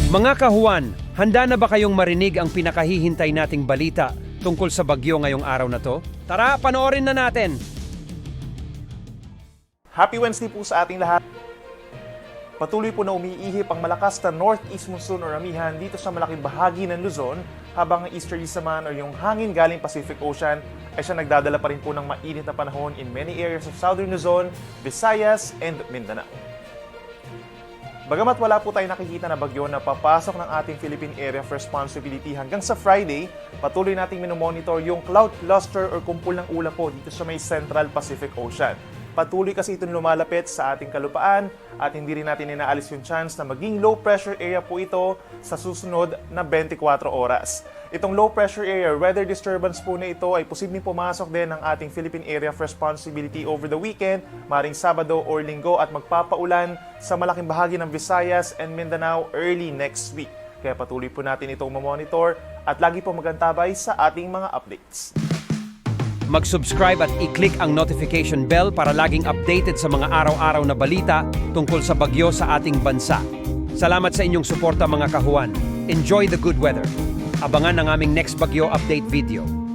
Mga kahuan, handa na ba kayong marinig ang pinakahihintay nating balita tungkol sa bagyo ngayong araw na to? Tara, panoorin na natin! Happy Wednesday po sa ating lahat. Patuloy po na umiihip ang malakas na northeast monsoon o ramihan dito sa malaking bahagi ng Luzon, habang ang easterlies naman o yung hangin galing Pacific Ocean ay siya nagdadala pa rin po ng mainit na panahon in many areas of southern Luzon, Visayas, and Mindanao. Bagamat wala po tayo nakikita na bagyo na papasok ng ating Philippine Area of Responsibility hanggang sa Friday, patuloy nating minomonitor yung cloud cluster or kumpul ng ulap po dito sa may Central Pacific Ocean. Patuloy kasi itong lumalapit sa ating kalupaan at hindi rin natin inaalis yung chance na maging low pressure area po ito sa susunod na 24 oras. Itong low pressure area, weather disturbance po na ito ay posibleng pumasok din ng ating Philippine Area of Responsibility over the weekend, maring Sabado or Linggo, at magpapaulan sa malaking bahagi ng Visayas and Mindanao early next week. Kaya patuloy po natin itong mamonitor at lagi po magantabay sa ating mga updates. Mag-subscribe at i-click ang notification bell para laging updated sa mga araw-araw na balita tungkol sa bagyo sa ating bansa. Salamat sa inyong suporta mga kahuan. Enjoy the good weather. Abangan ang aming next bagyo update video.